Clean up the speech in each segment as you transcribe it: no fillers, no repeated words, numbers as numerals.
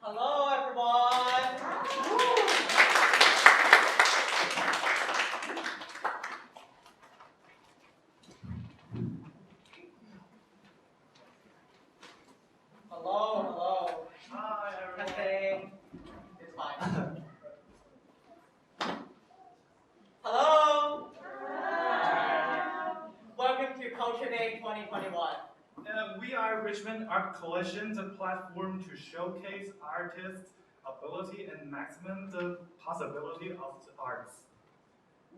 Hello, everyone. Hello. Hi, everyone. Testing. It's fine. Hello. Welcome to Culture Day 2021. We are Richmond Art Coalition, the platform to showcase artists' ability and maximum the possibility of the arts.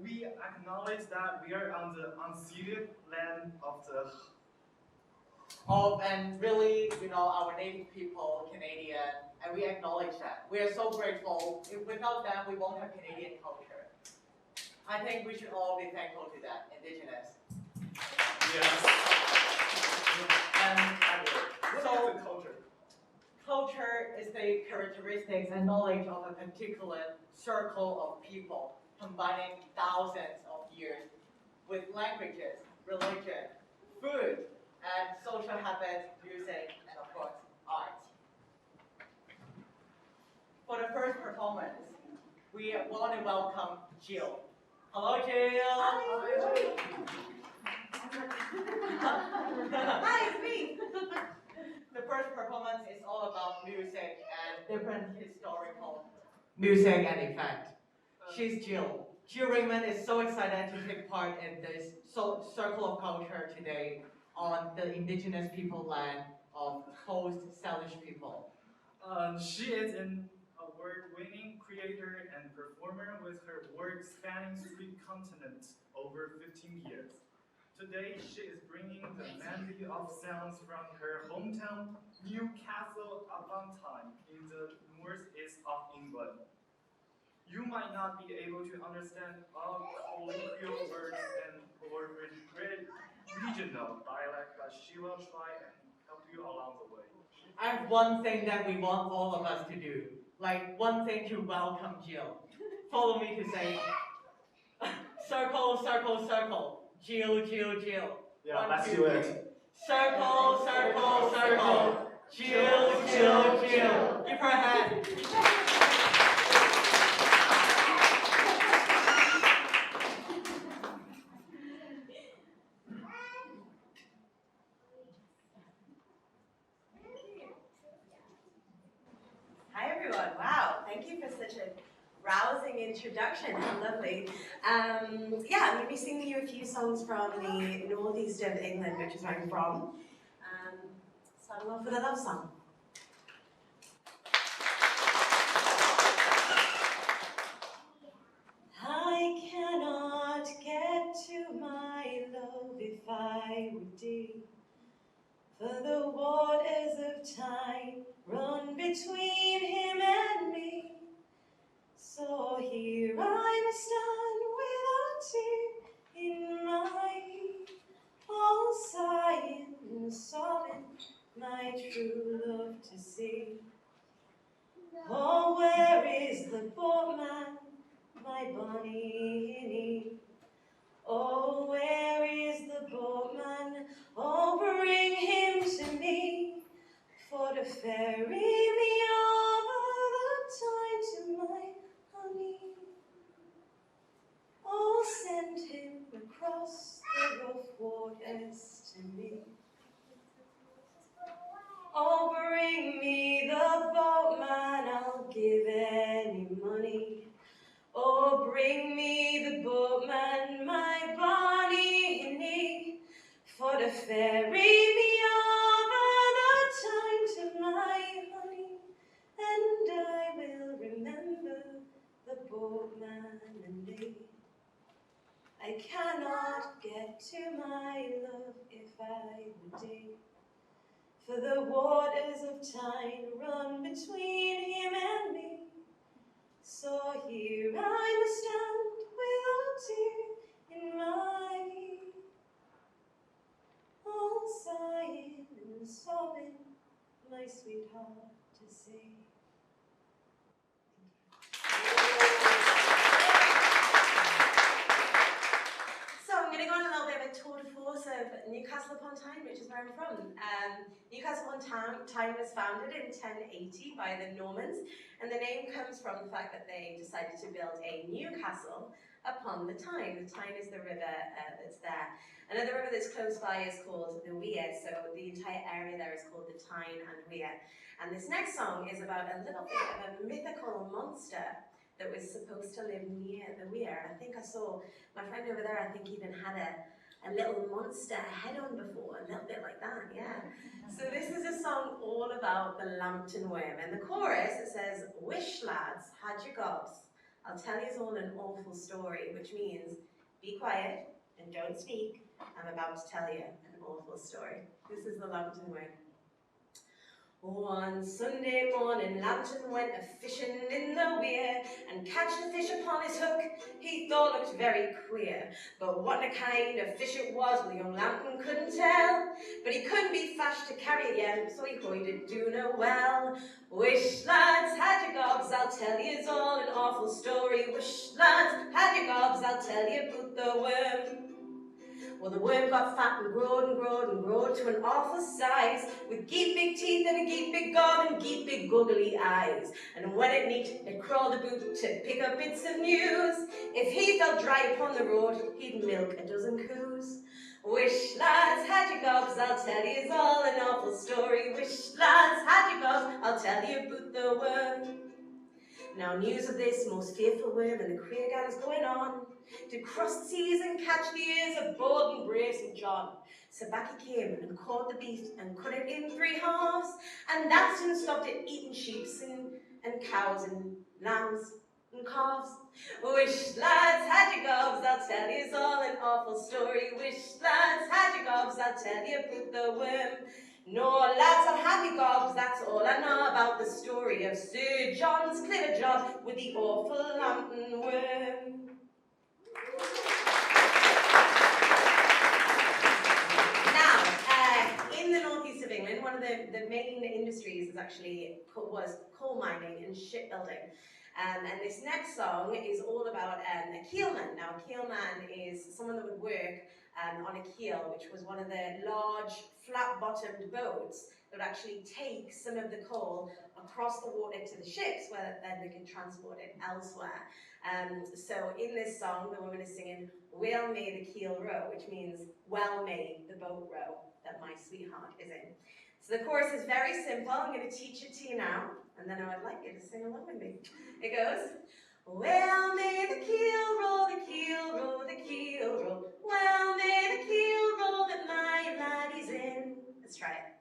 We acknowledge that we are on the unceded land of the And really, our native people, Canadian, and we acknowledge that. We are so grateful. Without them, we won't have Canadian culture. I think we should all be thankful to that, Indigenous. yes. So, the culture? Culture is the characteristics and knowledge of a particular circle of people, combining thousands of years with languages, religion, food, and social habits, music, and of course, art. For the first performance, we want to welcome Zhou. Hello, Jill. Hi, it's me. The first performance is all about music and different historical music and effect. She's Jill. Jill Raymond is so excited to take part in this circle of culture today on the indigenous people land of Coast Salish people. She is an award-winning creator and performer with her work spanning 3 continents over 15 years. Today, she is bringing the melody of sounds from her hometown, Newcastle upon Tyne, in the northeast of England. You might not be able to understand all colloquial words or regional dialect, but she will try and help you along the way. I have one thing that we want all of us to do, like one thing to welcome Jill. Follow me to say, circle, circle, circle. Jill, Jill, Jill. Yeah, let's do it. Circle, circle, circle. Jill, Jill, Jill. Give her a hand. Hi, everyone. Wow, thank you for such a rousing introduction. How lovely. I'm going to be singing you a few songs from the northeast of England, which is where I'm from. Starting off with a love song. I cannot get to my love if I would dig, for the waters of time run between him and me. So here I must stand without tear in my heat, all sighing and sobbing my true love to see. Oh, where is the boatman, my bonny hinny? Oh, where is the boatman? Oh, bring him to me, for to ferry me over the time to my honey. Oh, send him across the rough waters to me. Oh, bring me the boatman, I'll give any money. Oh, bring me the boatman, my bonny hinny, for to ferry me over the time to my honey. And I will remember the boatman and me. I cannot get to my love if I would dig, for the waters of time run between him and me. So here I must stand without tear in my heat, all sighing and sobbing my sweetheart to see. So I'm going to go on a little bit of a tour de force of Newcastle upon Tyne, which is where I'm from. Newcastle upon Tyne was founded in 1080 by the Normans, and the name comes from the fact that they decided to build a new castle upon the Tyne. The Tyne is the river that's there. Another river that's close by is called the Wear, so the entire area there is called the Tyne and Wear. And this next song is about a little bit of a mythical monster that was supposed to live near the Weir. And I think I saw my friend over there, I think even had a little monster head on before, a little bit like that, yeah. So this is a song all about the Lambton worm. And the chorus, it says, "Wish lads had your gobs, I'll tell you all an awful story," which means, be quiet and don't speak. I'm about to tell you an awful story. This is the Lambton worm. One Sunday morning, Lambton went a-fishing in the weir, and catching a fish upon his hook, he thought looked very queer. But what a kind of fish it was, well, young Lambton couldn't tell. But he couldn't be fashed to carry it yet, so he hoyed it do no well. Wish lads had your gobs, I'll tell you all an awful story. Wish lads had your gobs, I'll tell you about the worm. Well, the worm got fat and growed and growed and growed to an awful size, with geep big teeth and a geep big gob and geep big googly eyes. And when it neat, it crawled about to pick up bits of news. If he felt dry upon the road, he'd milk a dozen coos. Wish lads had your gobs, I'll tell you all an awful story. Wish lads had your gobs, I'll tell you about the worm. Now news of this most fearful worm and the queer gals going on, to cross the seas and catch the ears of bold and brave St. John. So back he came and caught the beast and cut it in 3 halves, and that soon stopped it eating sheep and cows and lambs and calves. Wish lads had your gobs, I'll tell you all an awful story. Wish lads had your gobs, I'll tell you about the worm. No, lads, I'll have your gobs, that's all I know about the story of Sir John's clever job with the awful Lambton worm. Now, in the northeast of England, one of the main industries was coal mining and shipbuilding. And this next song is all about a keelman. Now, a keelman is someone that would work on a keel, which was one of the large, flat-bottomed boats that would actually take some of the coal across the water to the ships, where then they can transport it elsewhere. So in this song, the woman is singing, "Well may the keel row," which means, well may the boat row that my sweetheart is in. So the chorus is very simple. I'm going to teach it to you now, and then I would like you to sing along with me. It goes, "Well may the keel row, the keel row, the keel row. Well may the keel row that my laddie's in." Let's try it.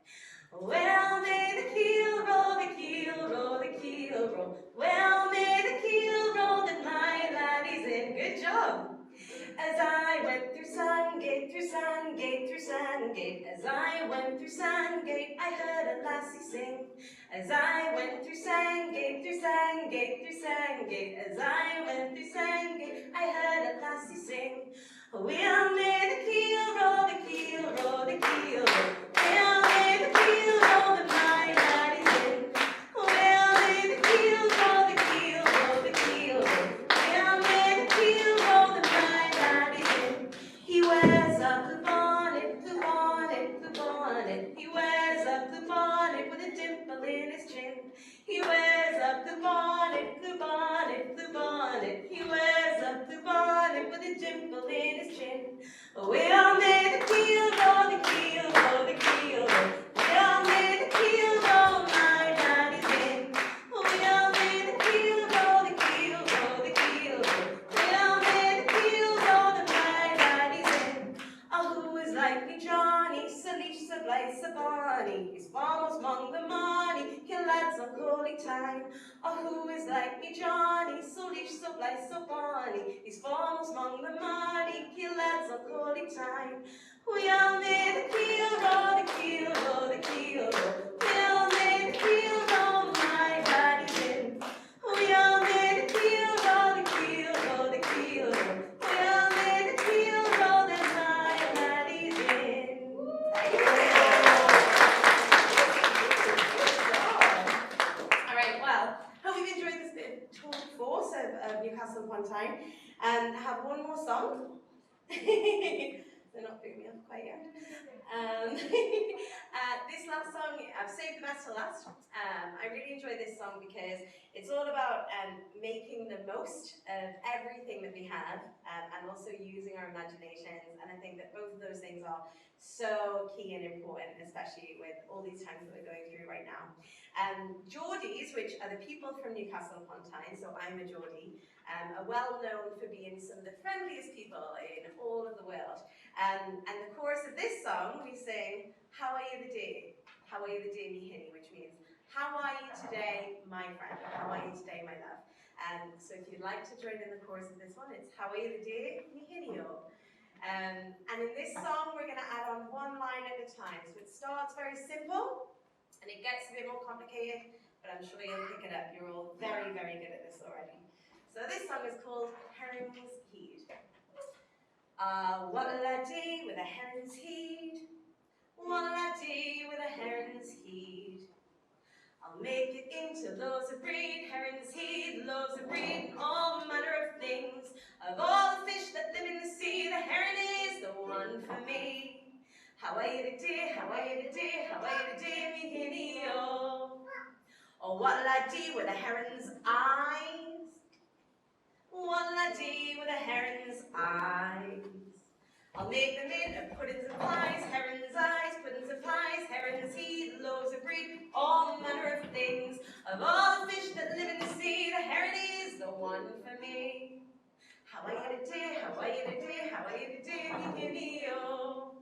"Well may the keel row, the keel row, the keel row. Well may the keel row that my laddie's in." Good job. As I went through Sandgate, through Sandgate, through Sandgate. As I went through Sandgate, I heard a lassie sing. As I went through Sandgate, through Sandgate, through Sandgate. As I went through Sandgate, I heard a lassie sing. "Well may the keel row, the keel row, the keel row. Well may the keel row that my laddie's in. Well may the keel row, the keel row, the keel row. Well may the keel row that my laddie's in." He wears up the bonnet, the bonnet, the bonnet. He wears up the bonnet with a dimple in his chin. He wears up the bonnet, the bonnet, the bonnet. He wears up the bonnet with a dimple in his chin. "Well may the keel row, the keel row, the keel row. Well may the keel row my laddie's in. Well may the keel row, the keel row, the keel row. Well may the keel row that my laddie's in. Oh, who is like me Johnny, so leash, so blithe, so bonny. He's foremost among the money, kill lads on coley time. Oh, who is like me Johnny, so leash, so blithe, so bonny. He's foremost among the money, kill lads on coley time. Well may the keel row, the keel row, the keel row. Well may the keel row my laddie's in. Well may the keel row, the keel row, the keel row. Well may the keel row that my laddie's in. All right, well, hope you've enjoyed this bit of tour de force of Newcastle upon Tyne, and have one more song. They're not booting me off quite yet. This last song, I've saved the best to last. I really enjoy this song because it's all about making the most of everything that we have and also using our imaginations. And I think that both of those things are so key and important, especially with all these times that we're going through right now. Geordies, which are the people from Newcastle upon Tyne, so I'm a Geordie, are well known for being some of the friendliest people in all of the world. And the chorus of this song, we sing, "How are you the day? How are you the day, me hinny?" Which means, how are you today, my friend? How are you today, my love? So if you'd like to join in the chorus of this one, it's, "How are you the day, me hinny yo?" And in this song, we're going to add on one line at a time. So it starts very simple, and it gets a bit more complicated, but I'm sure you'll pick it up. You're all very, very good at this already. So this song is called Herring's Heed. What'll I do with a heron's heed? What'll I do with a heron's heed? I'll make it into loaves of bread, heron's heed, loaves of bread, and all manner of things. Of all the fish that live in the sea, the heron is the one for me. How are you today? How are you today? How are you today, me hinny oh? Or what'll I do with a heron's eyes? What'll I do with a heron's eyes? I'll make them into puddings and pies, heron's eyes, puddings and pies, heron's heed, loaves of bread, all manner of things. Of all the fish that live in the sea, the heron is the one for me. How are you today? How are you today? How are you today, me hinny oh?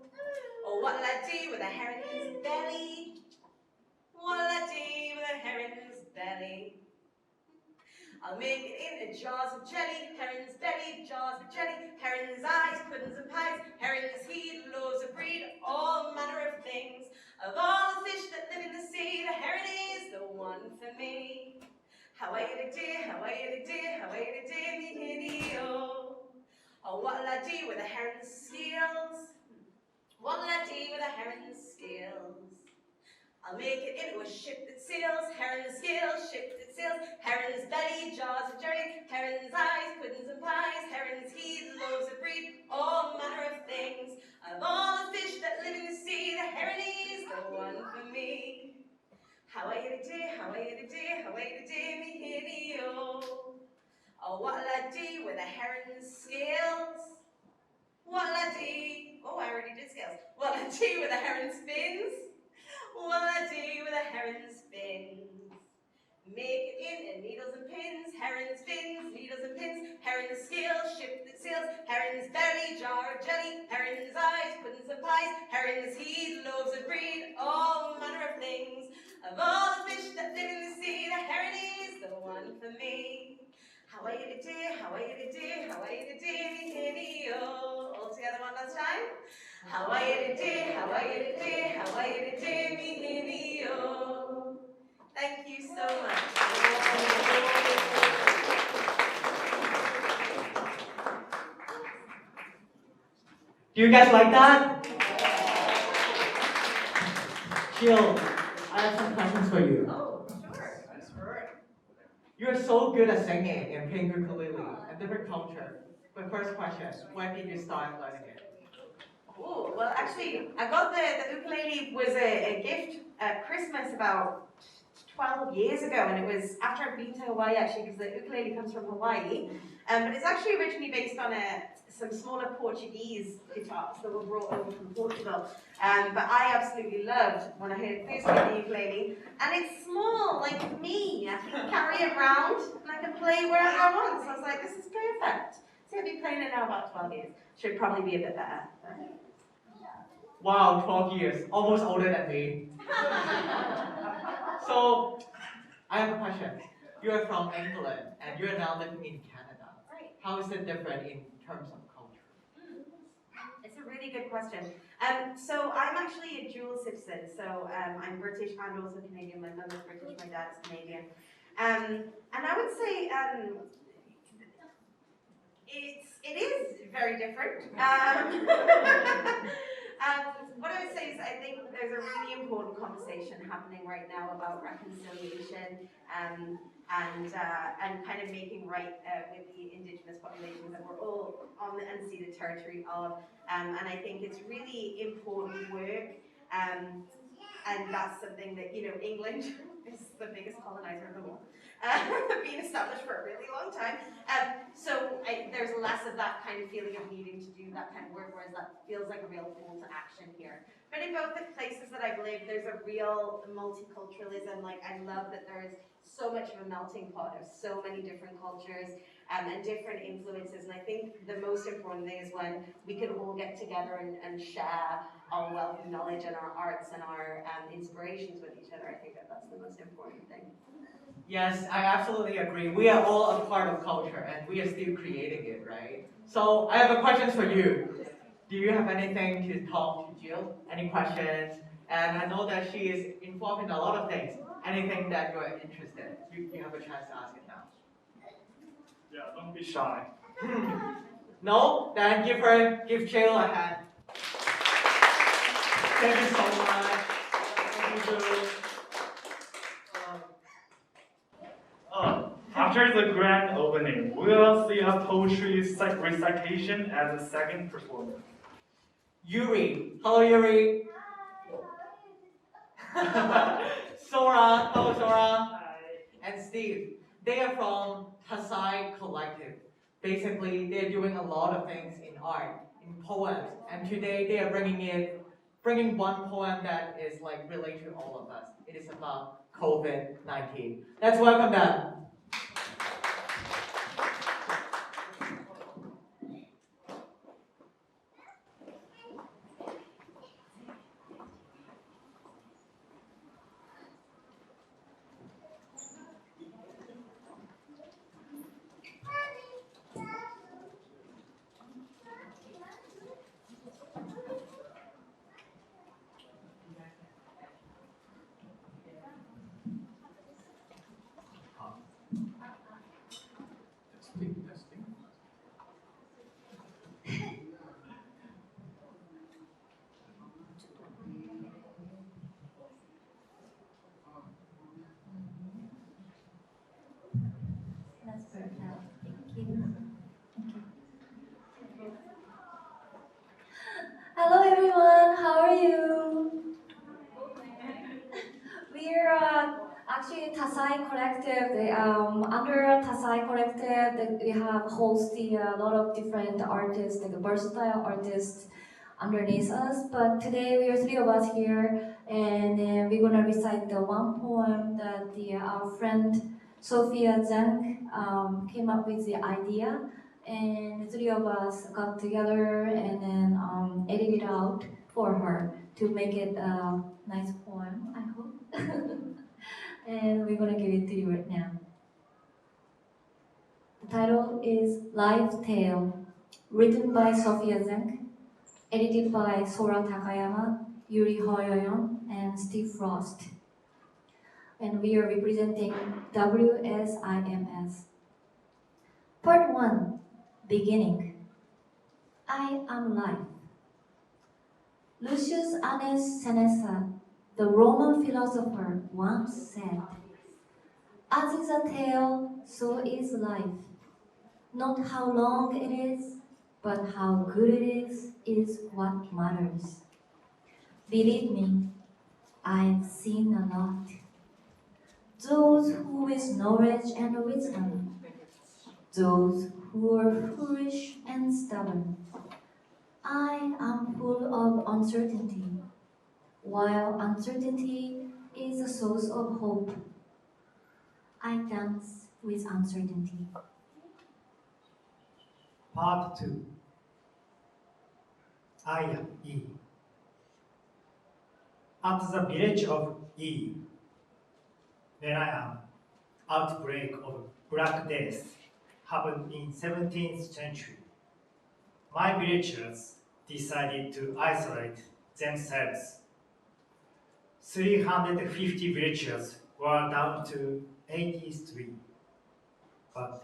Or what'll I do with a heron's belly? What'll I do with a heron's belly? I'll make it into jars of jelly, heron's belly, jars of jelly, heron's eyes, puddings and pies, heron's heed, loaves of bread, all manner of things. Of all the fish that live in the sea, the heron is the one for me. How are you today? How are you today? How are you today, me hinny oh? Or what'll I do with a heron's scales? What'll I do with a heron's scales? I'll make it into a ship that sails, heron's scales, ship that sails, heron's belly, jars of jelly, heron's eyes, puddings and pies, heron's heed, loaves of bread, all manner of things. Of all the fish that live in the sea, the heron is the one for me. How are you today? How are you today? How are you today, me hinny oh? Oh, what'll I do with a heron's scales? What'll I do? Oh, I already did scales. What'll I do with a heron's fins? What'll I do with a heron's fins? Make it into needles and pins, heron's fins, needles and pins, heron's scales, ship that sails, heron's belly, jar of jelly, heron's eyes, puddings and pies, heron's heed, loaves of bread, all manner of things. Of all the fish that live in the sea, the heron is the one for me. How are you today? How are you today? How are you today, me hinny oh? All together one last time. How are you today? How are you today? How are you today, me hinny oh? Thank you so much. Do you guys like that? Jill, I have some questions for you. Oh, sure. You're so good at singing and playing ukulele, a different culture. My first question, when did you start learning it? Oh, well, actually, I got the ukulele was a gift at Christmas about 12 years ago, and it was after I'd been to Hawaii, actually, because the ukulele comes from Hawaii. But it's actually originally based on some smaller Portuguese guitars that were brought over from Portugal. But I absolutely loved when I heard first the ukulele. And it's small, like me. I can carry it around, and I can play wherever I want. So I was like, this is perfect. So I've been playing it now about 12 years. Should probably be a bit better. Wow, 12 years, almost older than me. So, I have a question. You're from England, and you're now living in Canada. Right. How is it different in terms of culture? It's a really good question. So I'm actually a dual citizen. So I'm British and also Canadian. My mum is British, my dad is Canadian. And I would say it is very different. What I would say is I think there's a really important conversation happening right now about reconciliation and kind of making right with the indigenous populations that we're all on the unceded territory of. And I think it's really important work. And that's something that, England is the biggest colonizer of them all. Been established for a really long time. There's less of that kind of feeling of needing to do that kind of work, whereas that feels like a real call to action here. But in both the places that I've lived, there's a real multiculturalism. Like, I love that there is so much of a melting pot of so many different cultures and different influences. And I think the most important thing is when we can all get together and share our wealth of knowledge and our arts and our inspirations with each other. I think that's the most important thing. Yes, I absolutely agree. We are all a part of culture and we are still creating it, right? So I have a question for you. Do you have anything to talk to Jill? Any questions? And I know that she is involved in a lot of things. Anything that you're interested in, you have a chance to ask it now. Yeah, don't be shy. No? Then give Jill a hand. Thank you so much. Thank you, Jill. After the grand opening, we will see a poetry recitation as a second performance. Yuri. Hello, Yuri. Sora. Hello, Sora. Hi. And Steve. They are from Tasai Collective. Basically, they're doing a lot of things in art, in poems. And today they are bringing one poem that is like related to all of us. It is about COVID-19. Let's welcome them. Hello everyone, how are you? We're actually Tasai Collective. Under Tasai Collective, we have hosted a lot of different artists, like versatile artists underneath us. But today we are three of us here, and we're gonna recite the one poem that our friend Sophia Zang came up with the idea. And the three of us got together and then edited it out for her to make it a nice poem, I hope. And we're gonna give it to you right now. The title is Life Tale, written by Sophia Zang, edited by Sora Takayama, Yuri Hoyoyon, and Steve Frost. And we are representing WSIMS. Part 1. Beginning. I am life. Lucius Annus Seneca, the Roman philosopher, once said, "As is a tale, so is life. Not how long it is, but how good it is what matters." Believe me, I've seen a lot. Those who with knowledge and wisdom, those who are foolish and stubborn. I am full of uncertainty, while uncertainty is a source of hope. I dance with uncertainty. Part 2. I am E. At the village of E, when I am, outbreak of Black Death happened in 17th century. My villagers decided to isolate themselves. 350 villagers were down to 83, but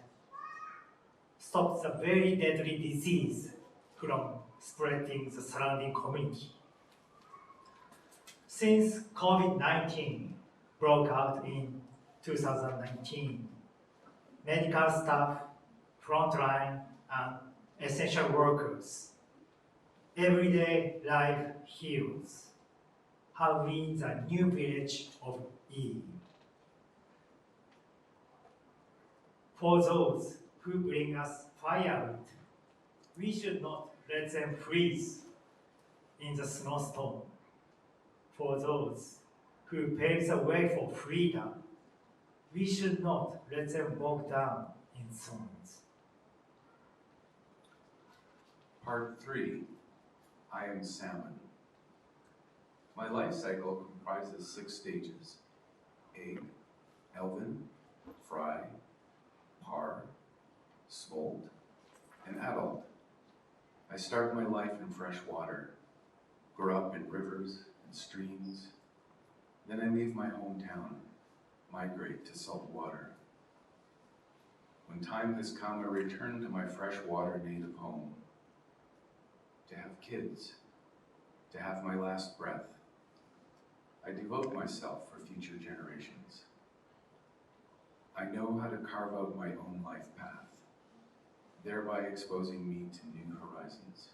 stopped the very deadly disease from spreading the surrounding community. Since COVID-19 broke out in 2019. Medical staff, frontline, and essential workers. Everyday life heroes have been the new village of E. For those who bring us firewood, we should not let them freeze in the snowstorm. For those who pave the way for freedom, we should not let them bog down in thorns. Part 3, I am salmon. My life cycle comprises 6 stages: egg, elven, fry, par, smolt, and adult. I start my life in fresh water, grow up in rivers and streams. Then I leave my hometown, migrate to salt water. When time has come, I return to my freshwater native home, to have kids, to have my last breath. I devote myself for future generations. I know how to carve out my own life path, thereby exposing me to new horizons,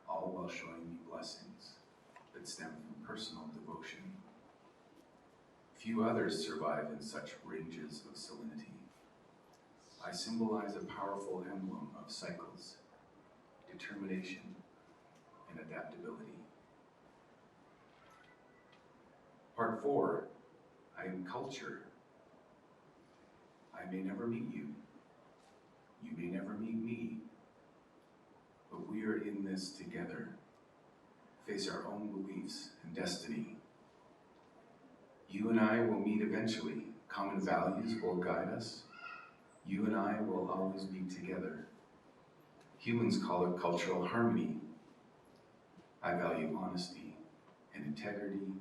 all while showing me blessings that stem from personal devotion. Few others survive in such ranges of salinity. I symbolize a powerful emblem of cycles, determination, and adaptability. Part 4, I am culture. I may never meet you. You may never meet me. But we are in this together. Face our own beliefs and destiny. You and I will meet eventually. Common values will guide us. You and I will always be together. Humans call it cultural harmony. I value honesty and integrity.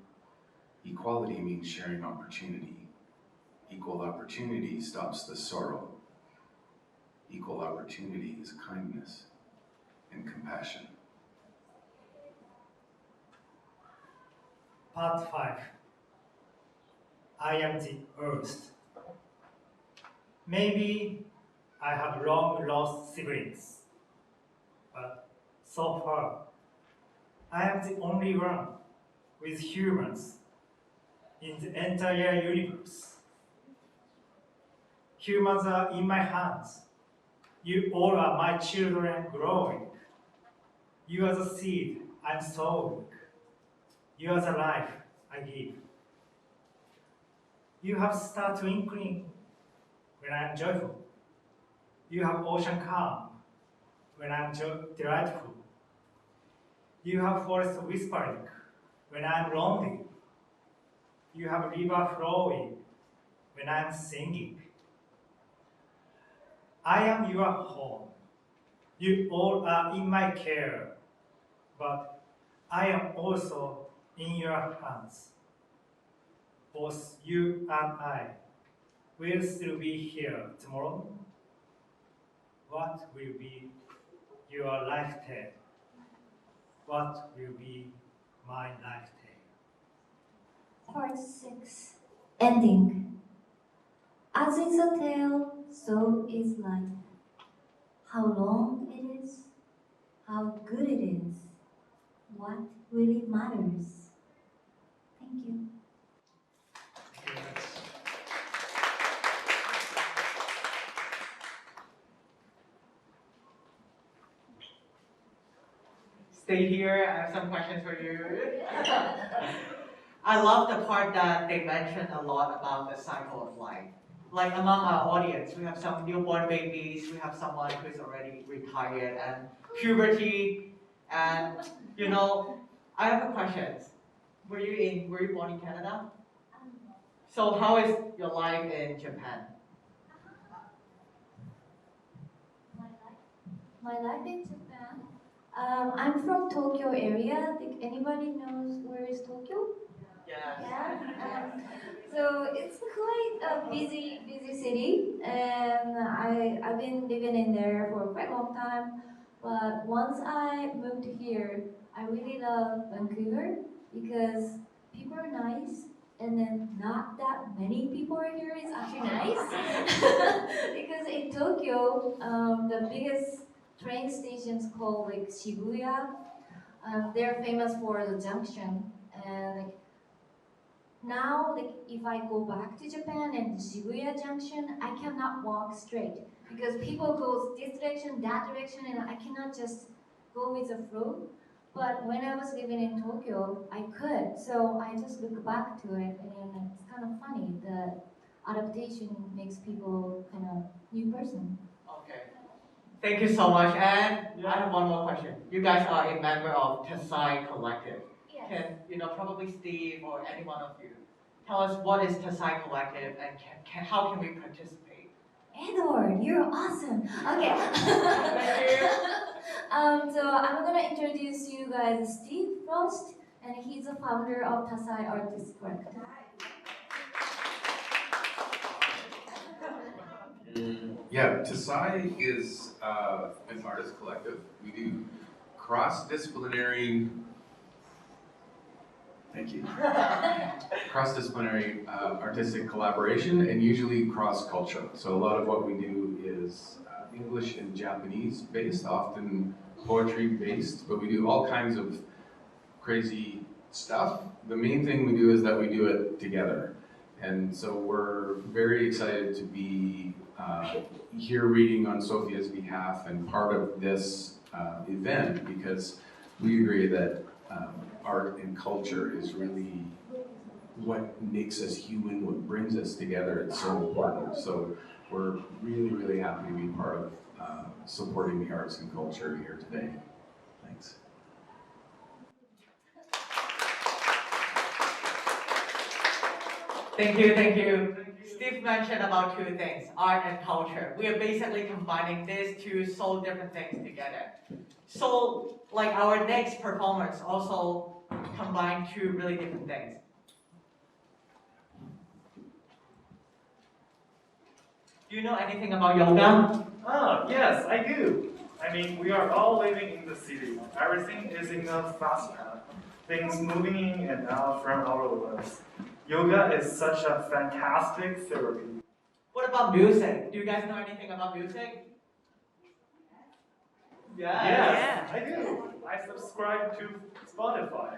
Equality means sharing opportunity. Equal opportunity stops the sorrow. Equal opportunity is kindness and compassion. Part 5. I am the earth. Maybe I have long lost siblings, but so far, I am the only one with humans in the entire universe. Humans are in my hands. You all are my children growing. You are the seed I'm sowing. You are the life I give. You have star twinkling when I am joyful. You have ocean calm when I am delightful. You have forest whispering when I am lonely. You have river flowing when I am singing. I am your home. You all are in my care, but I am also in your hands. Both you and I will still be here tomorrow. What will be your life tale? What will be my life tale? Part 6. Ending. As is a tale, so is life. How long it is, how good it is, what really matters. Thank you. Thank you very much. Stay here, I have some questions for you. I love the part that they mentioned a lot about the cycle of life. Like among our audience, we have some newborn babies, we have someone who's already retired, and puberty, and I have a question. Were you born in Canada? So how is your life in Japan? My life in Japan. I'm from Tokyo area. Think anybody knows where is Tokyo? Yes. Yeah. So it's quite a busy city, and I've been living in there for quite a long time. But once I moved here, I really love Vancouver because people are nice and then not that many people are here is actually nice. Because in Tokyo, the biggest train stations called like Shibuya, they're famous for the junction. And like now, like if I go back to Japan and the Shibuya junction, I cannot walk straight because people go this direction, that direction, and I cannot just go with the flow. But when I was living in Tokyo, I could. So I just look back to it, and it's kind of funny. The adaptation makes people kind of new person. Okay. Thank you so much. And I have one more question. You guys are a member of Tasai Collective. Yes. Can probably Steve or any one of you tell us what is Tasai Collective and how can we participate? Edward, you're awesome. Okay. Thank you. So I'm gonna introduce you guys Steve Frost, and he's the founder of Tasai Artist Collective. Yeah, Tasai is an artist collective. We do cross-disciplinary, thank you, cross-disciplinary artistic collaboration and usually cross-cultural. So a lot of what we do is English and Japanese based, often poetry based, but we do all kinds of crazy stuff. The main thing we do is that we do it together. And so we're very excited to be here reading on Sophia's behalf and part of this event because we agree that art and culture is really what makes us human, what brings us together. It's so important. So we're really, really happy to be part of supporting the arts and culture here today. Thanks. Thank you, thank you. Steve mentioned about two things, art and culture. We are basically combining these two so different things together. So, like our next performance also combine two really different things. Do you know anything about yoga? Ah, yes, I do. I mean, we are all living in the city. Everything is in a fast path. Things moving in and out from all of us. Yoga is such a fantastic therapy. What about music? Do you guys know anything about music? Yes, I do. I subscribe to Spotify.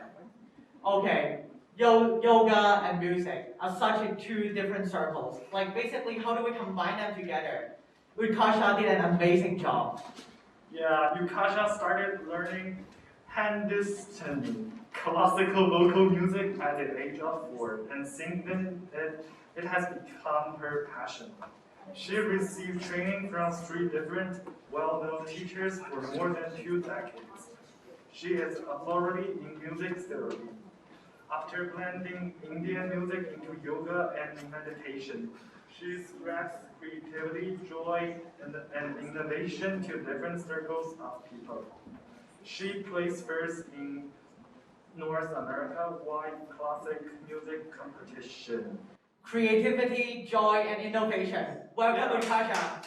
Okay, yoga and music are such a two different circles. Like basically, how do we combine them together? Utkasha did an amazing job. Yeah, Yukasha started learning Hindustani, classical vocal music at the age of 4, and since then it has become her passion. She received training from 3 different well-known teachers for more than 2 decades. She is authority in music therapy. After blending Indian music into yoga and meditation, she spreads creativity, joy, and innovation to different circles of people. She placed first in North America wide classic music competition. Creativity, joy, and innovation. Welcome, Utkasha.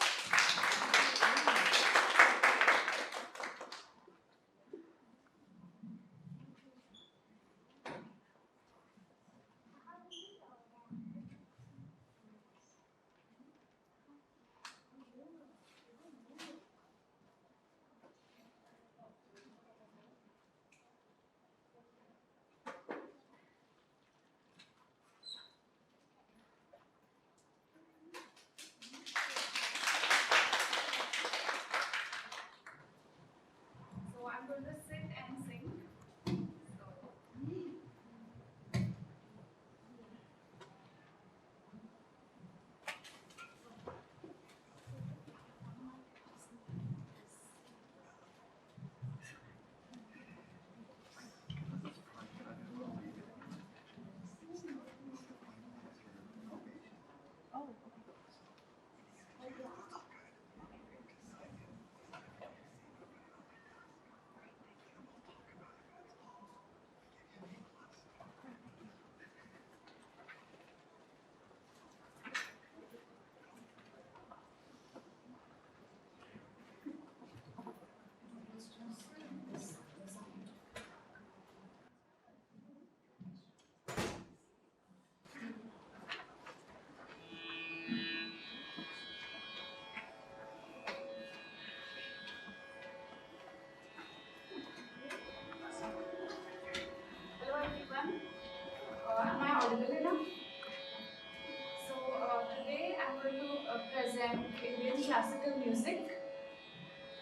represent Indian classical music,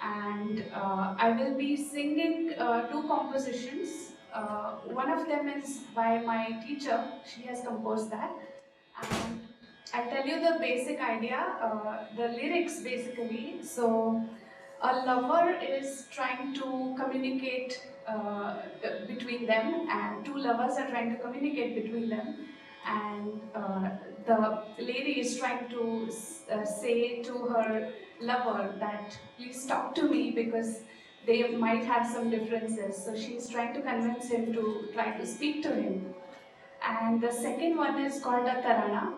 and I will be singing two compositions. One of them is by my teacher, she has composed that. And I'll tell you the basic idea, the lyrics basically. So, a lover is trying to communicate between them, and two lovers are trying to communicate between them, and the lady is trying to say to her lover that please talk to me because they might have some differences. So she's trying to convince him to try to speak to him. And the second one is called a tarana,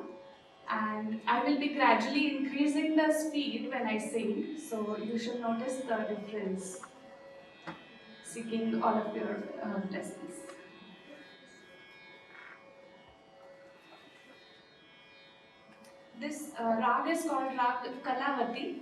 and I will be gradually increasing the speed when I sing, so you should notice the difference. Seeking all of your blessings. This rag is called Rag Kalavati.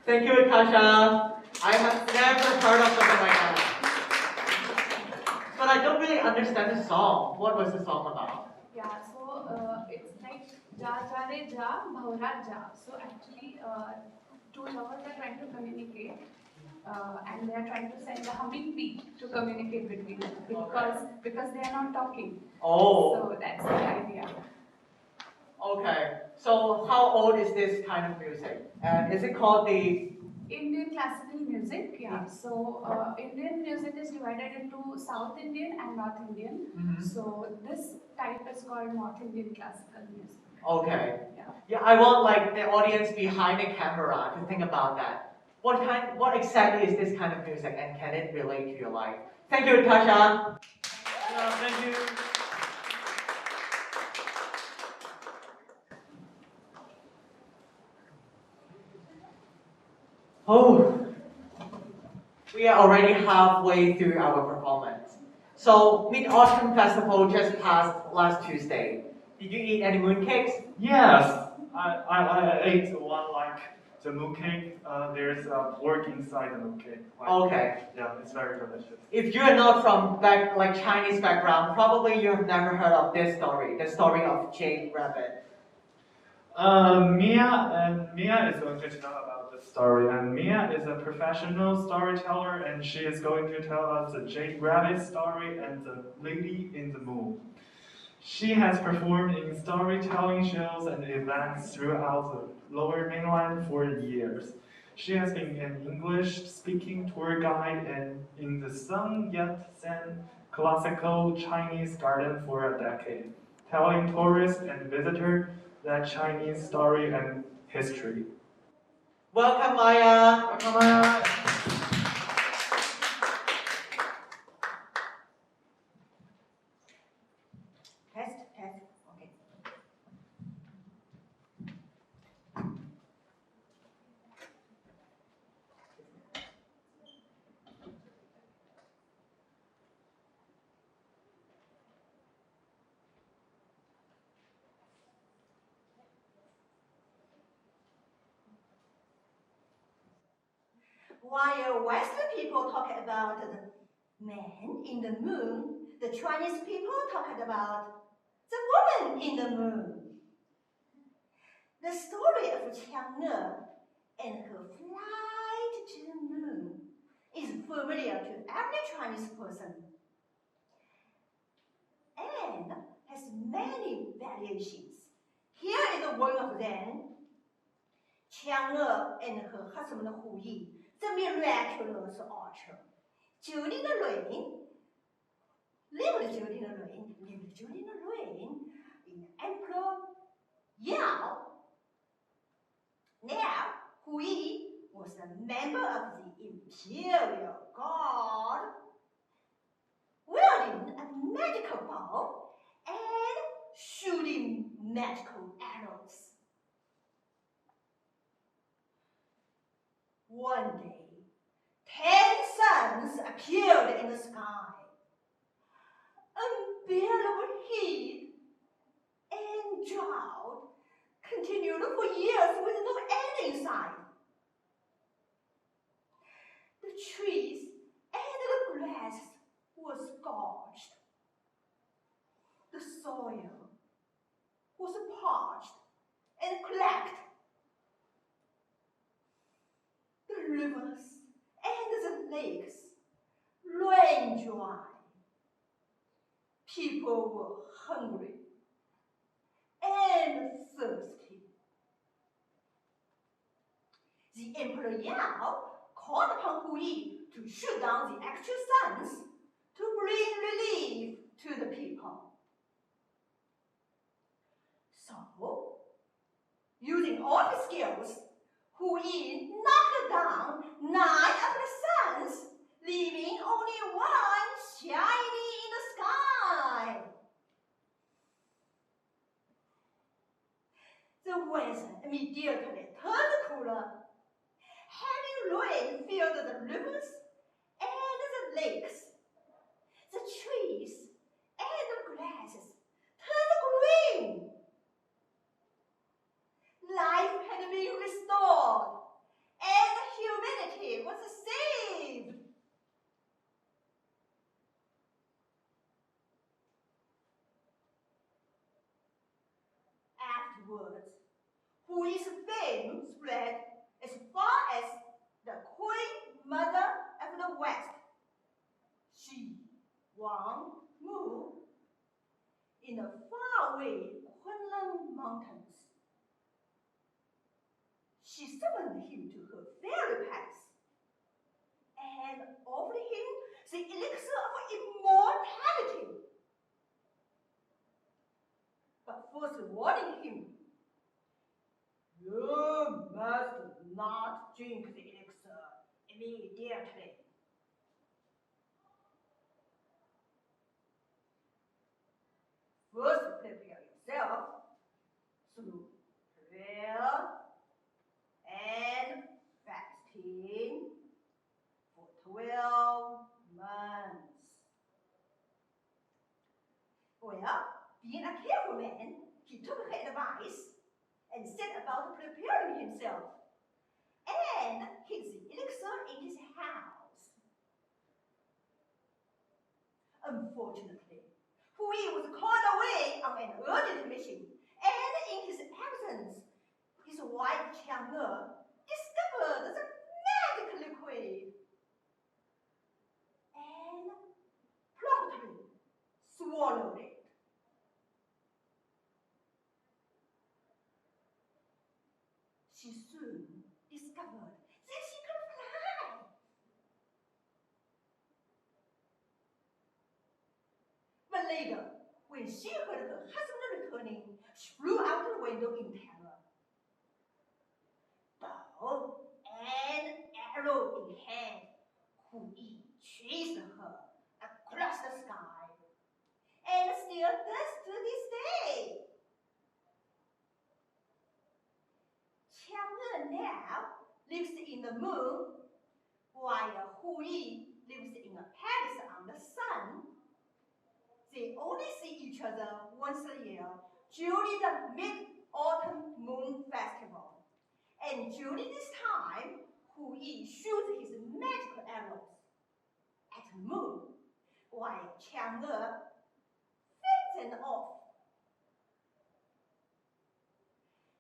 Thank you, Kasha. I have never heard of something like that. But I don't really understand the song. What was the song about? Yeah, so it's like Ja Ja Re Ja Bhaura Ja. So actually, two lovers are trying to communicate, and they are trying to send a humming bee to communicate between them because they are not talking. Oh, So that's the idea. okay. So how old is this kind of music? And is it called the... Indian classical music, yeah. So Indian music is divided into South Indian and North Indian. So this type is called North Indian classical music. Okay. Yeah. Yeah, I want like the audience behind the camera to think about that. What exactly is this kind of music, and can it relate to your life? Thank you, Tasha. Yeah, thank you. Oh, we are already halfway through our performance. So Mid-Autumn Festival just passed last Tuesday. Did you eat any mooncakes? Yes, I ate one like the mooncake. There's pork inside the mooncake. Like, Okay. Yeah, it's very delicious. If you are not from Chinese background, probably you have never heard of this story, the story of Jade Rabbit. Mia is going to tell about the story, and Mia is a professional storyteller, and she is going to tell us the Jade Rabbit story and the Lady in the Moon. She has performed in storytelling shows and events throughout the Lower Mainland for years. She has been an English-speaking tour guide and in the Sun Yat-sen Classical Chinese Garden for a decade, telling tourists and visitors that Chinese story and history. Welcome, Maya. Welcome, Maya. Test, test. Okay. While Western people talk about the man in the moon, the Chinese people talk about the woman in the moon. The story of Chang'e and her flight to the moon is familiar to every Chinese person and has many variations. Here is one of them. Chang'e and her husband Hu Yi, the miraculous archer. 9年的rain, lived 9年的 rain, lived 9年的 rain in Emperor Yao. Now, Hu Yi was a member of the imperial guard, wielding a magical bow and shooting magical arrows. One day, 10 suns appeared in the sky. Unbearable heat and drought continued for years with no end in sight. The trees and the grass were scorched. The soil was parched and cracked. The rivers and the lakes ran dry. People were hungry and thirsty. The Emperor Yao called upon Hu Yi to shoot down the actual suns to bring relief to the people. So, using all his skills, Hu Yi knocked down 9 of the suns, leaving only one shining in the sky. The weather immediately turned cooler. Heavy rain filled the rivers and the lakes. The trees and the grasses turned green. Life had had been restored, and humanity was saved. Afterwards, Hui's fame spread as far as the Queen Mother of the West, Shi Wang Mu, in the faraway Kunlun Mountains. She summoned him to her fairy palace and offered him the elixir of immortality. But first warning him, you must not drink the elixir immediately. First prepare yourself through prayer and fasting for 12 months. Well, being a careful man, he took her advice and set about preparing himself and hid the elixir in his house. Unfortunately, Hui was called away on an urgent mission, and in his absence, his wife Chang'e discovered the magic liquid and promptly swallowed it. She soon discovered that she could fly. But later, when she heard her husband returning, she flew out the window in terror. Bow and arrow in hand, Hu Yi chased her across the sky, and still does to this day. Chang'e now lives in the moon, while Hu Yi lives in a palace on the sun. They only see each other once a year during the Mid-Autumn Moon Festival. And during this time, Hu Yi shoots his magical arrows at the moon, while Chang'e fends them off.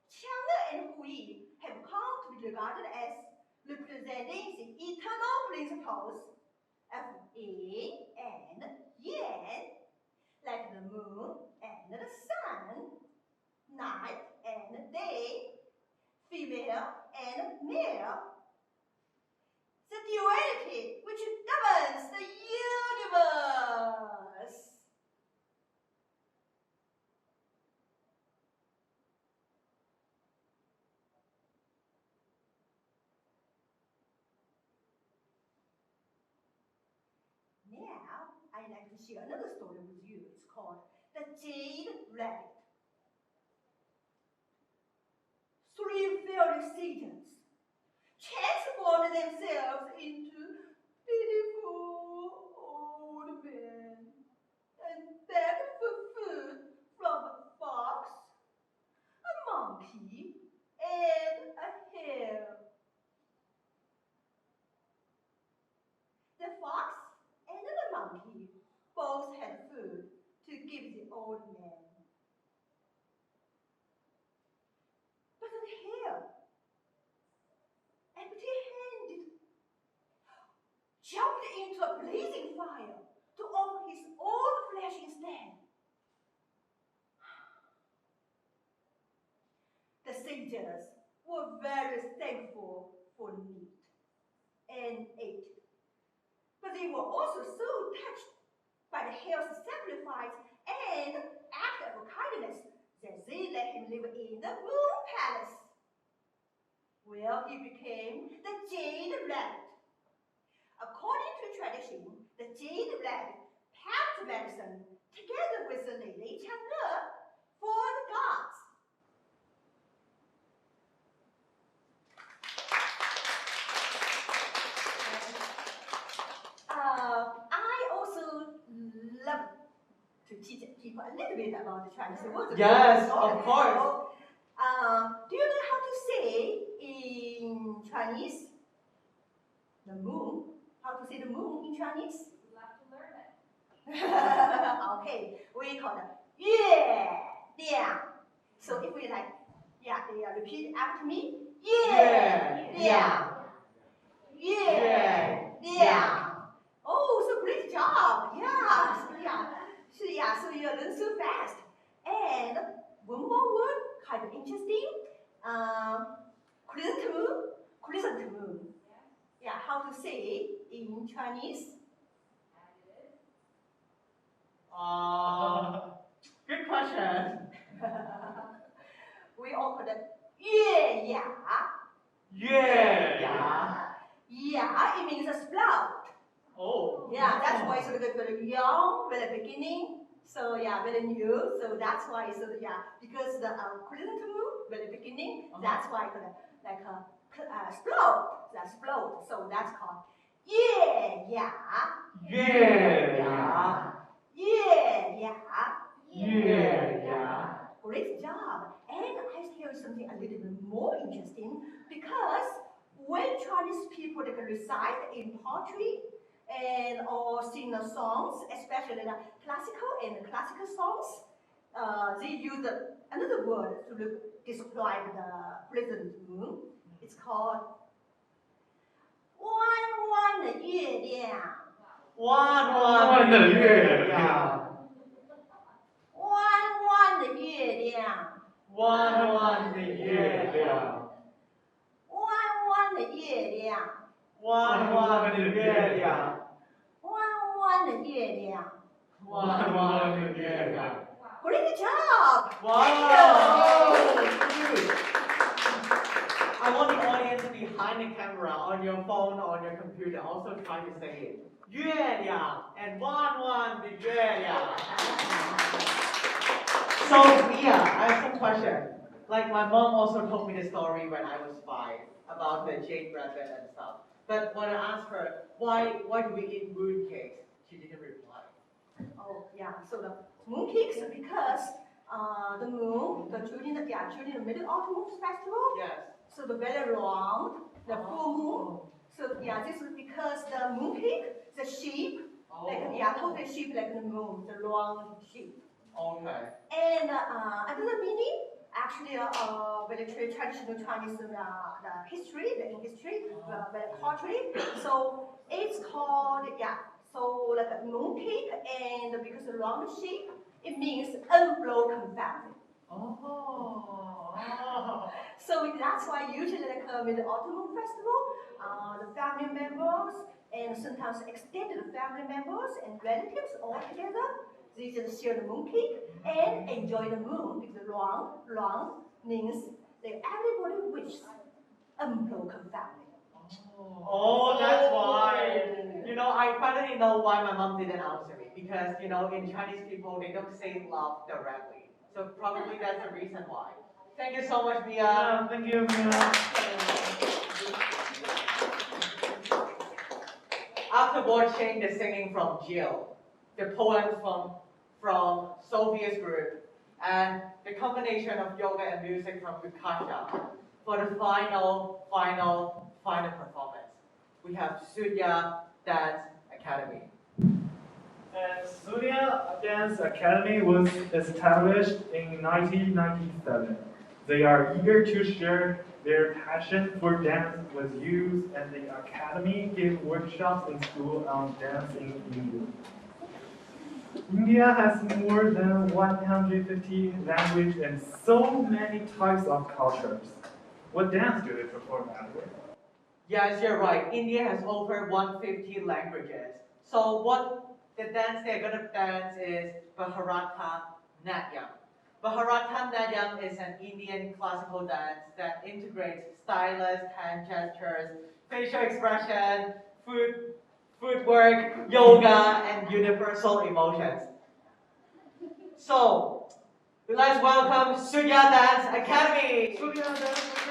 Chang'e and Hu Yi have come to be regarded as representing the eternal principles of yin and yang, like the moon and the sun, night and day, female and male. The duality which governs the universe. Now, I'd like to share another story with you. It's called The Jade Rabbit. 3 fairy seasons transformed themselves into beautiful old men and begged for food from a fox, a monkey, and a hare. The fox and the monkey both had food to give the old man. But the hare, empty-handed, jumped into a blazing fire to offer his own flesh instead. The sages were very thankful for meat and ate it. But they were also so touched by the hare's sacrifice and act of kindness that they let him live in the Moon Palace, where he became the Jade Rabbit. According to tradition, the Jade Rabbit packed medicine together with the lady Chang'e for the gods. I also love to teach people a little bit about the Chinese words. Yes, of course. Do you know how to say moon. How to say the moon in Chinese? We'd love to learn it. Okay, we call it 月亮. So if we like, repeat after me. 月亮. 月亮. Oh, so great job. So you learn so fast. And one more word, kind of interesting. Chrysanthemum. Yeah, how to say in Chinese? Good question. We all call it 月牙. Yeah. Yeah, it means a sprout. Oh. Yeah, that's why it's very young, very beginning. So yeah, very new. So that's why it's because the chrysanthemum very beginning. That's why it's like a sprout. That's sprout. So that's called 月牙. 月牙. 月牙. 月牙. Great job. And I tell you something a little bit more interesting because when Chinese people they can recite in poetry and or sing the songs, especially the classical songs, they use another word to describe the present moon. It's called 弯弯的月亮. 弯弯的月亮。弯弯的月亮。弯弯的月亮。弯弯的月亮。弯弯的月亮。弯弯的月亮。弯弯的月亮。Great job! Wow! I want the audience behind the camera, on your phone, on your computer, also try to say it. 月亮 and 弯弯的月亮. Sophia, I have some question. Like my mom also told me the story when I was 5 about the jade rabbit and stuff. But when I asked her why do we eat moon cakes, she didn't reply. Oh yeah, so the moon cakes because the moon, during the Mid-Autumn Festival. Yes. So the very round, the full moon. So yeah, this is because the moon cake, the shape, totally shaped like the moon, the round shape. Okay. And another meaning, actually, very traditional Chinese history, very poetry. So it's called so like a moon cake, and because the round shape, it means unbroken family. So that's why usually like with the Autumn Festival, the family members and sometimes extended family members and relatives all together, they just share the moon cake and enjoy the moon because the round means that everybody wishes unbroken family. Oh, that's why. You know, I finally know why my mom didn't answer me because in Chinese people they don't say love directly. So probably that's the reason why. Thank you so much, Mia. Yeah, thank you, Mia. After watching the singing from Zhou, the poems from Sophia's group, and the combination of yoga and music from Bukasha, for the final performance, we have Sudnya Dance Academy. And Sudnya Dance Academy was established in 1997. They are eager to share their passion for dance with youth, and the academy gives workshops in school on dance in India. India has more than 150 languages and so many types of cultures. What dance do they perform at? Yes, you're right. India has over 150 languages. So what the dance they're gonna dance is Bharatanatyam. Bharatanatyam is an Indian classical dance that integrates stylish hand gestures, facial expression, footwork, yoga, and universal emotions. So, let's welcome Sudnya Dance Academy. Sudnya Dance Academy.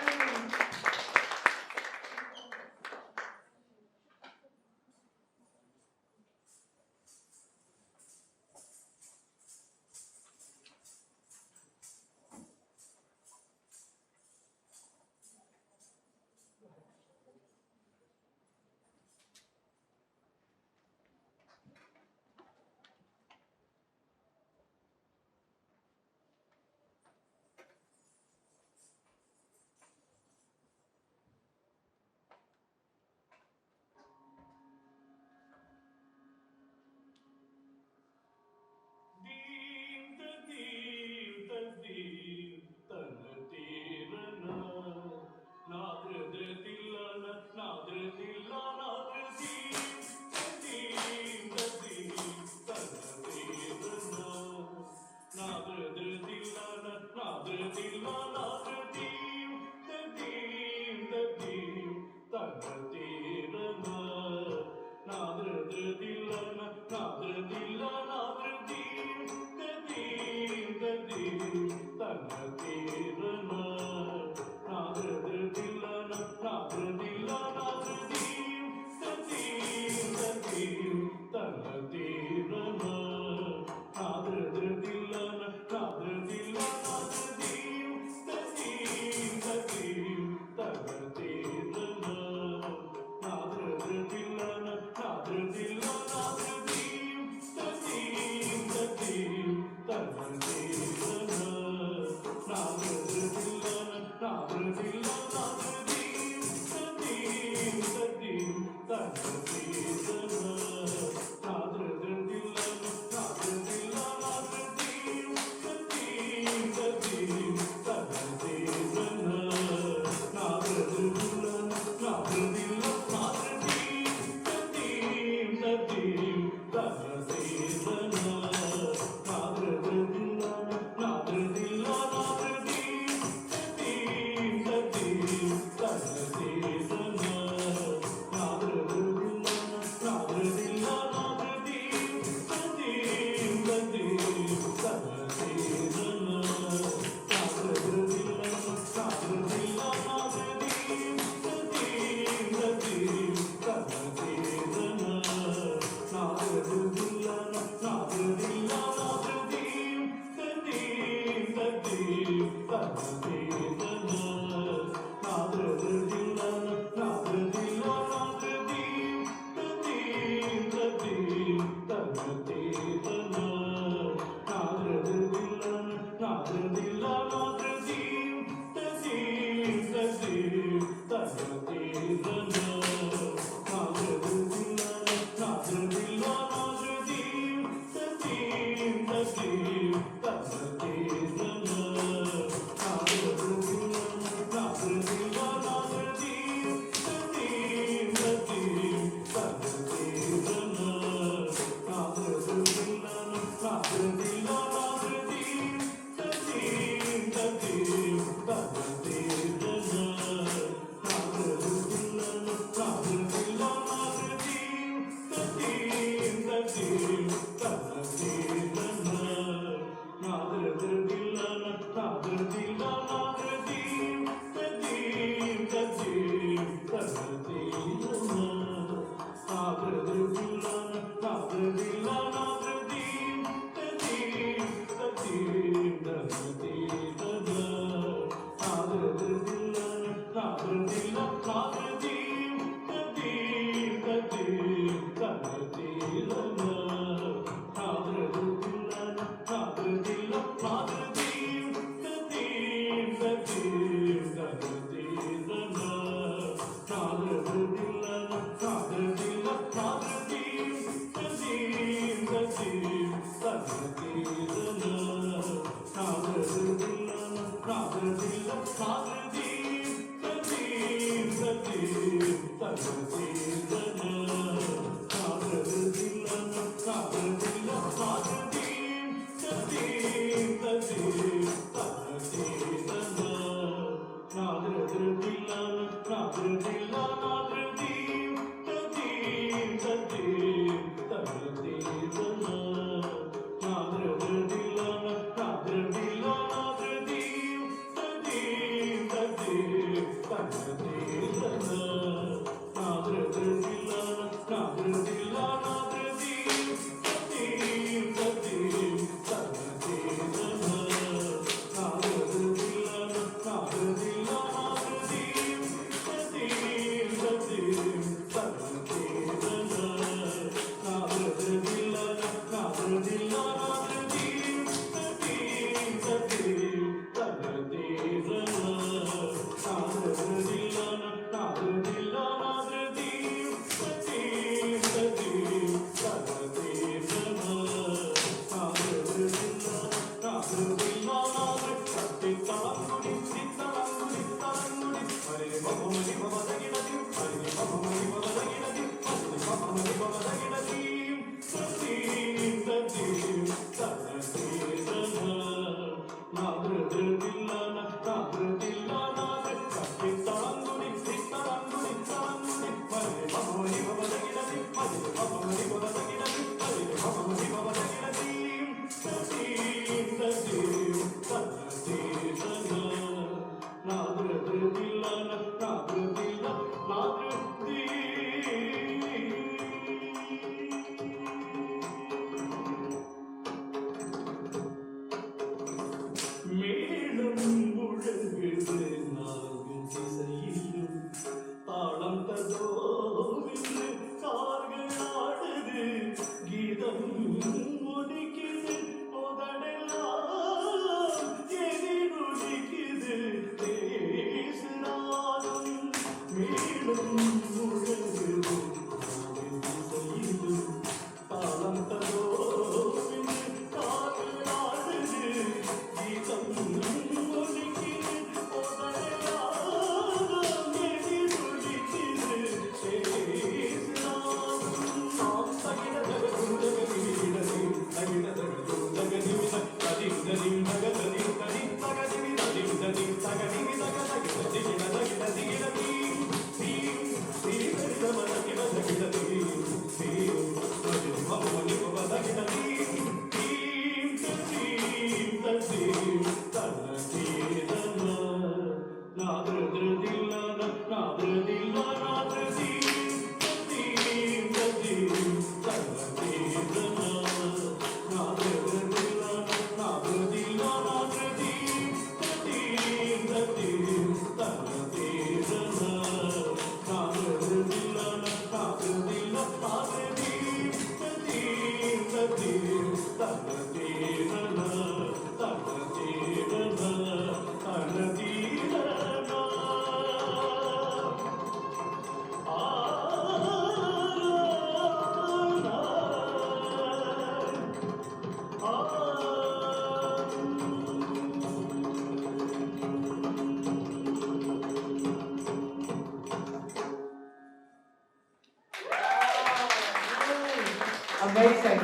Amazing.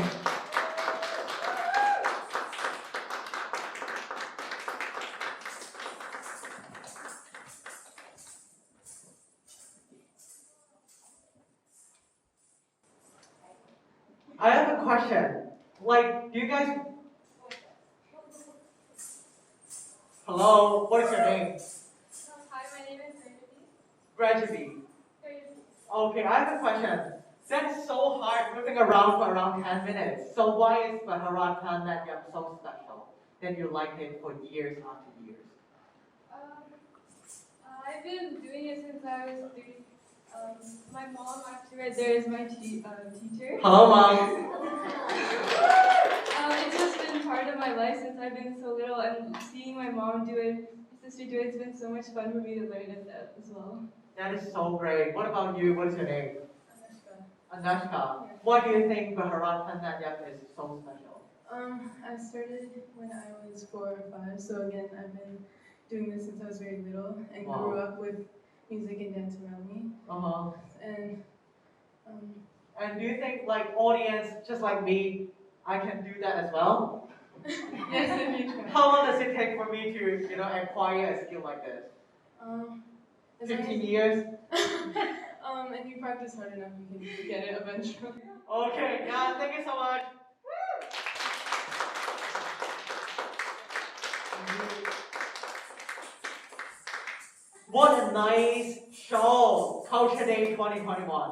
I have a question. Like, do you guys... Hello, what is your name? Hi, my name is Gradually. Okay, I have a question. That's so hard moving around for around 10 minutes. So why is Bharat Natyam so special that you like it for years after years? I've been doing it since I was 3. My mom actually right there is my teacher. Hello, Mom. It's just been part of my life since I've been so little, and seeing my mom do it, my sister do it, it's been so much fun for me to learn it as well. That is so great. What about you? What is your name? Anushka. Anashka. Yeah. Why do you think Bharat Natyam is so special? I started when I was 4 or 5, so again, I've been doing this since I was very little and Wow. grew up with music and dance around me. Uh-huh. And And do you think, like, audience, just like me, I can do that as well? yes, if you try. How long does it take for me to, acquire a skill like this? As long 15 as- years? If you practice hard enough, you can get it eventually. Okay, yeah, thank you so much. What a nice show! Culture Day 2021.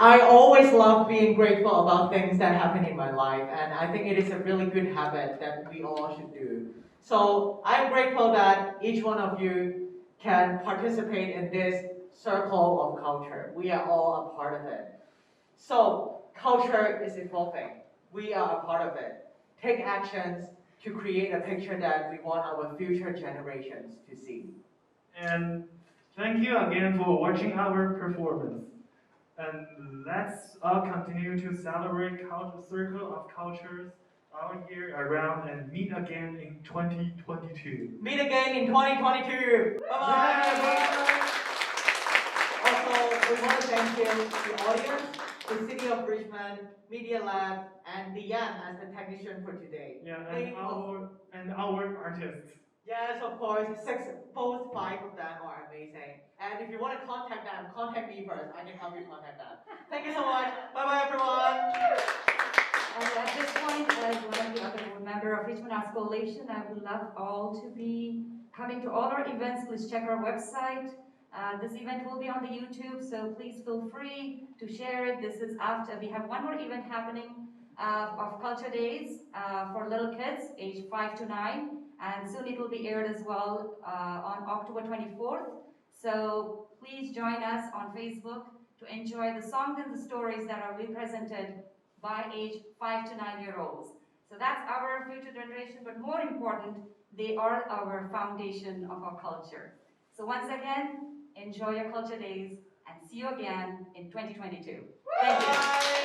I always love being grateful about things that happen in my life, and I think it is a really good habit that we all should do. So I'm grateful that each one of you can participate in this circle of culture. We are all a part of it. So culture is evolving. We are a part of it. Take actions to create a picture that we want our future generations to see. And thank you again for watching our performance. And let's all continue to celebrate Culture Circle of Cultures all year around and meet again in 2022. Meet again in 2022. Bye-bye. Also, we want to thank you, the audience, the City of Richmond, Media Lab, and Diane as the technician for today. Yeah, and our artists. Yes, of course. Both 5 of them are amazing. And if you want to contact them, contact me first. I can help you contact them. Thank you so much. Bye-bye, everyone. And at this point, as one of the other board member of Richmond Arts Coalition, I would love all to be coming to all our events. Please check our website. This event will be on the YouTube, so please feel free to share it. This is after we have one more event happening of Culture Days for little kids aged 5 to 9, and soon it will be aired as well on October 24th. So please join us on Facebook to enjoy the songs and the stories that are represented by age 5 to 9-year-olds. So that's our future generation, but more important, they are our foundation of our culture. So once again, enjoy your Culture Days and see you again in 2022. Thank you.